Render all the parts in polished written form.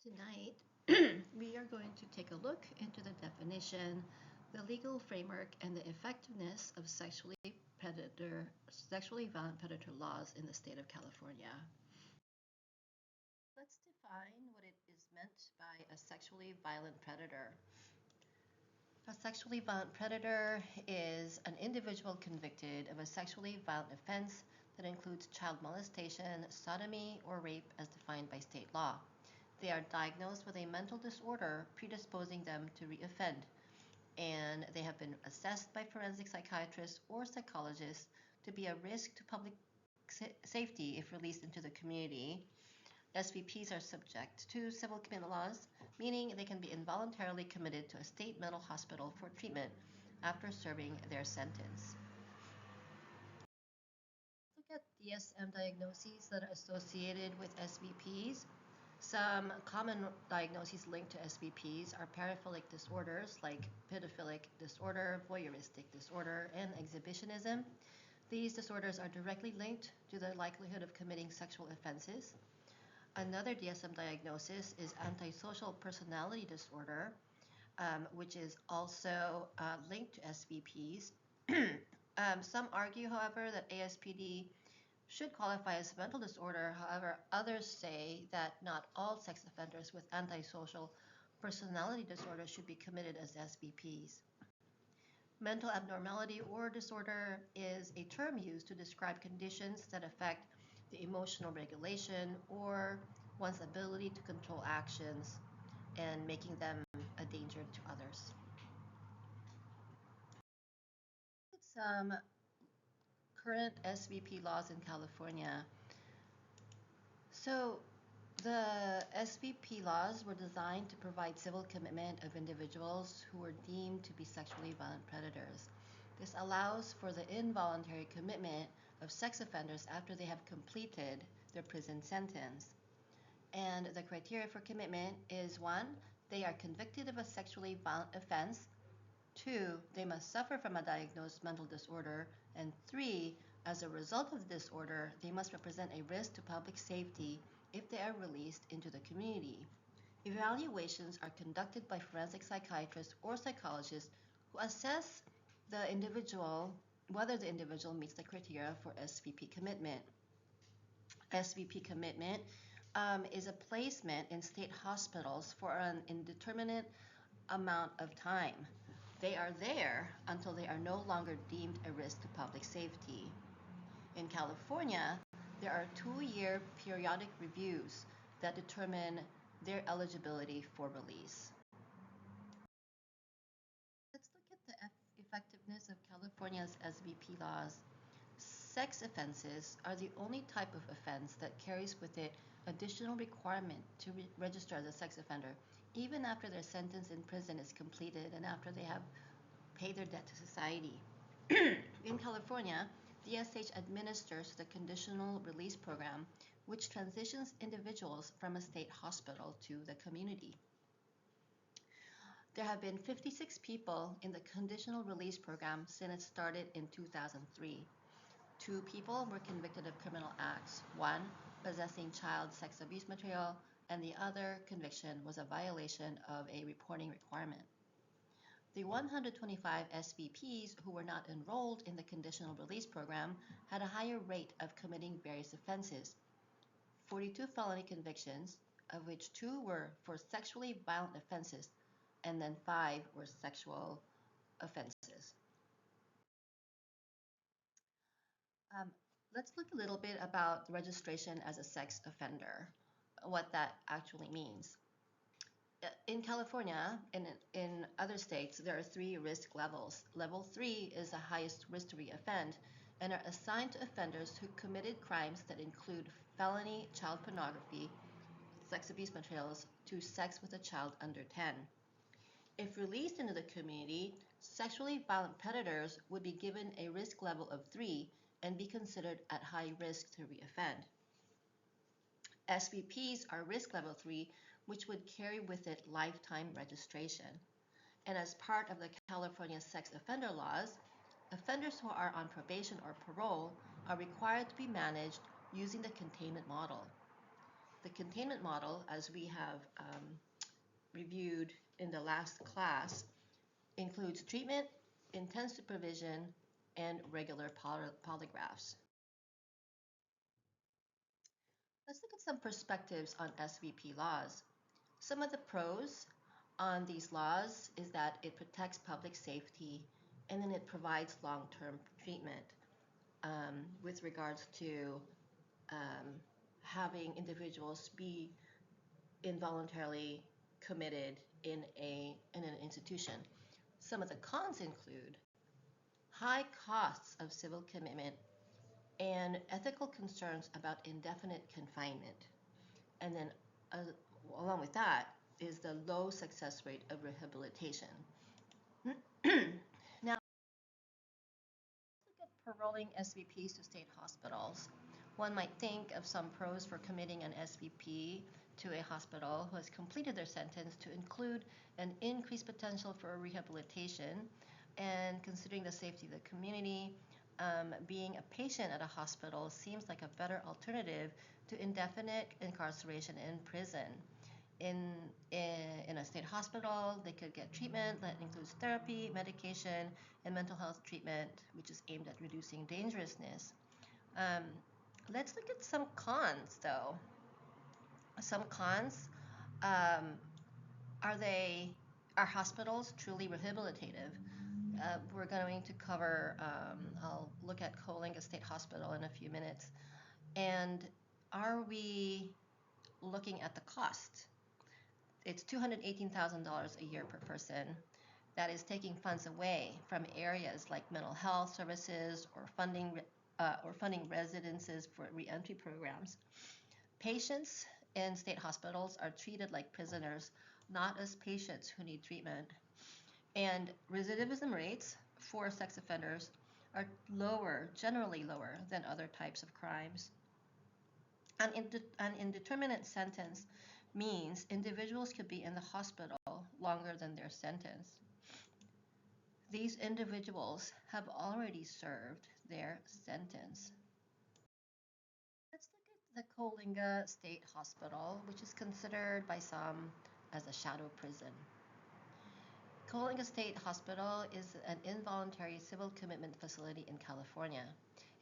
Tonight, we are going to take a look into the definition, the legal framework, and the effectiveness of sexually violent predator laws in the state of California. Let's define what it is meant by a sexually violent predator. A sexually violent predator is an individual convicted of a sexually violent offense that includes child molestation, sodomy, or rape as defined by state law. They are diagnosed with a mental disorder predisposing them to reoffend, and they have been assessed by forensic psychiatrists or psychologists to be a risk to public safety if released into the community. SVPs are subject to civil commitment laws, meaning they can be involuntarily committed to a state mental hospital for treatment after serving their sentence. Look at DSM diagnoses that are associated with SVPs. Some common diagnoses linked to SVPs are paraphilic disorders like pedophilic disorder, voyeuristic disorder, and exhibitionism. These disorders are directly linked to the likelihood of committing sexual offenses. Another DSM diagnosis is antisocial personality disorder, which is also linked to SVPs. Some argue, however, that ASPD should qualify as mental disorder. However, others say that not all sex offenders with antisocial personality disorder should be committed as SVPs. Mental abnormality or disorder is a term used to describe conditions that affect the emotional regulation or one's ability to control actions and making them a danger to others. Some current SVP laws in California. So the SVP laws were designed to provide civil commitment of individuals who were deemed to be sexually violent predators. This allows for the involuntary commitment of sex offenders after they have completed their prison sentence. And the criteria for commitment is 1, they are convicted of a sexually violent offense. 2, they must suffer from a diagnosed mental disorder. And 3, as a result of the disorder, they must represent a risk to public safety if they are released into the community. Evaluations are conducted by forensic psychiatrists or psychologists who assess the individual, whether the individual meets the criteria for SVP commitment. SVP commitment is a placement in state hospitals for an indeterminate amount of time. They are there until they are no longer deemed a risk to public safety. In California, there are 2-year periodic reviews that determine their eligibility for release. Let's look at the effectiveness of California's SVP laws. Sex offenses are the only type of offense that carries with it additional requirement to register as a sex offender, even after their sentence in prison is completed and after they have paid their debt to society. In California, DSH administers the Conditional Release Program, which transitions individuals from a state hospital to the community. There have been 56 people in the Conditional Release Program since it started in 2003. 2 people were convicted of criminal acts, 1 possessing child sex abuse material, and the other conviction was a violation of a reporting requirement. The 125 SVPs who were not enrolled in the Conditional Release Program had a higher rate of committing various offenses. 42 felony convictions, of which 2 were for sexually violent offenses, and then 5 were sexual offenses. Let's look a little bit about registration as a sex offender, what that actually means. In California and in other states, there are 3 risk levels. Level 3 is the highest risk to reoffend and are assigned to offenders who committed crimes that include felony child pornography, sex abuse materials, to sex with a child under 10. If released into the community, sexually violent predators would be given a risk level of 3 and be considered at high risk to reoffend. SVPs are risk level 3, which would carry with it lifetime registration. And as part of the California sex offender laws, offenders who are on probation or parole are required to be managed using the containment model. The containment model, as we have reviewed in the last class, includes treatment, intense supervision, and regular polygraphs. Let's look at some perspectives on SVP laws. Some of the pros on these laws is that it protects public safety and then it provides long-term treatment with regards to having individuals be involuntarily committed in an institution. Some of the cons include high costs of civil commitment and ethical concerns about indefinite confinement. And then along with that is the low success rate of rehabilitation. Now, let's look at paroling SVPs to state hospitals. One might think of some pros for committing an SVP to a hospital who has completed their sentence to include an increased potential for rehabilitation, and considering the safety of the community, being a patient at a hospital seems like a better alternative to indefinite incarceration in prison. In a state hospital, they could get treatment that includes therapy, medication, and mental health treatment, which is aimed at reducing dangerousness. Let's look at some cons, though. Some cons, are hospitals truly rehabilitative? We're going to cover, I'll look at Coalinga State Hospital in a few minutes. And are we looking at the cost? It's $218,000 a year per person. That is taking funds away from areas like mental health services or funding residences for reentry programs. Patients in state hospitals are treated like prisoners, not as patients who need treatment. And recidivism rates for sex offenders are lower, generally lower than other types of crimes. An indeterminate sentence means individuals could be in the hospital longer than their sentence. These individuals have already served their sentence. Let's look at the Coalinga State Hospital, which is considered by some as a shadow prison. Coalinga State Hospital is an involuntary civil commitment facility in California.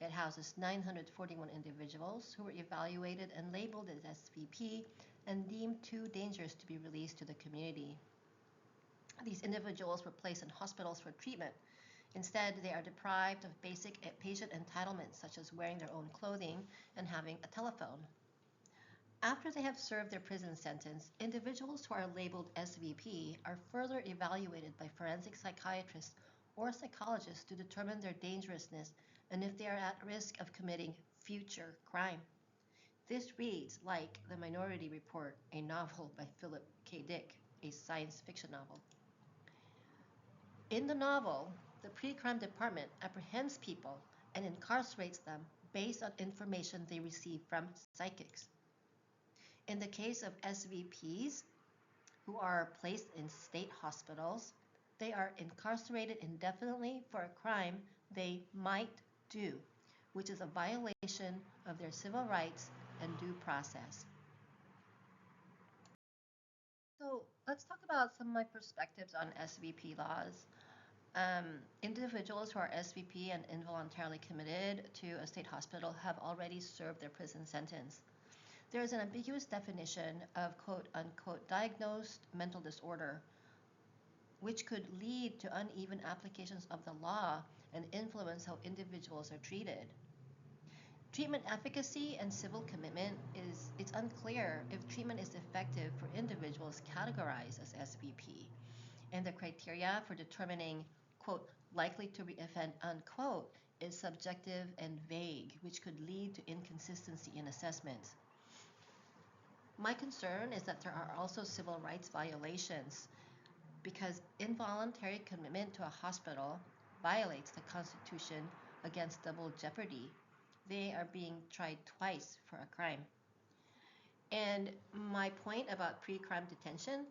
It houses 941 individuals who were evaluated and labeled as SVP and deemed too dangerous to be released to the community. These individuals were placed in hospitals for treatment. Instead, they are deprived of basic patient entitlements such as wearing their own clothing and having a telephone. After they have served their prison sentence, individuals who are labeled SVP are further evaluated by forensic psychiatrists or psychologists to determine their dangerousness and if they are at risk of committing future crime. This reads like The Minority Report, a novel by Philip K. Dick, a science fiction novel. In the novel, the pre-crime department apprehends people and incarcerates them based on information they receive from psychics. In the case of SVPs who are placed in state hospitals, they are incarcerated indefinitely for a crime they might do, which is a violation of their civil rights and due process. So let's talk about some of my perspectives on SVP laws. Individuals who are SVP and involuntarily committed to a state hospital have already served their prison sentence. There is an ambiguous definition of quote-unquote diagnosed mental disorder, which could lead to uneven applications of the law and influence how individuals are treated. Treatment efficacy and civil commitment it's unclear if treatment is effective for individuals categorized as SVP, and the criteria for determining quote likely to reoffend unquote is subjective and vague, which could lead to inconsistency in assessments. My concern is that there are also civil rights violations because involuntary commitment to a hospital violates the Constitution against double jeopardy. They are being tried twice for a crime. And my point about pre-crime detention,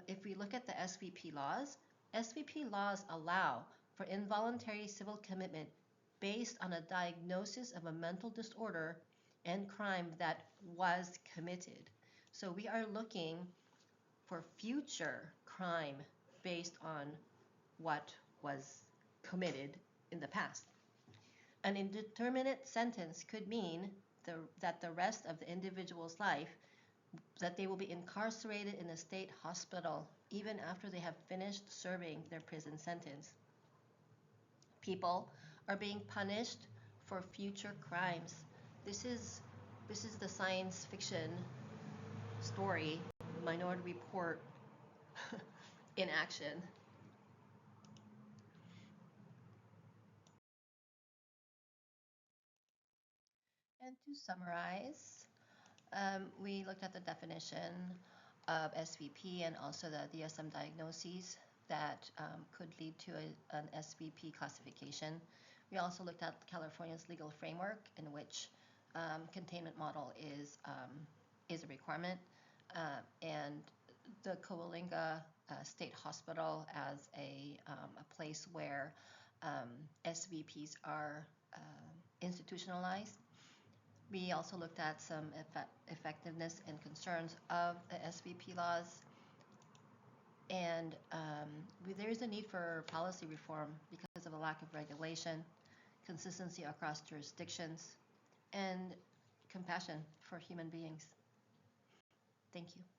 if we look at the SVP laws allow for involuntary civil commitment based on a diagnosis of a mental disorder and crime that was committed. So we are looking for future crime based on what was committed in the past. An indeterminate sentence could mean that the rest of the individual's life, that they will be incarcerated in a state hospital even after they have finished serving their prison sentence. People are being punished for future crimes. This is the science fiction story, Minority Report in action. And to summarize, we looked at the definition of SVP and also the DSM diagnoses that could lead to an SVP classification. We also looked at California's legal framework in which containment model is a requirement, and the Coalinga State Hospital as a place where SVPs are institutionalized. We also looked at some effectiveness and concerns of the SVP laws. And there is a need for policy reform because of a lack of regulation, consistency across jurisdictions, and compassion for human beings. Thank you.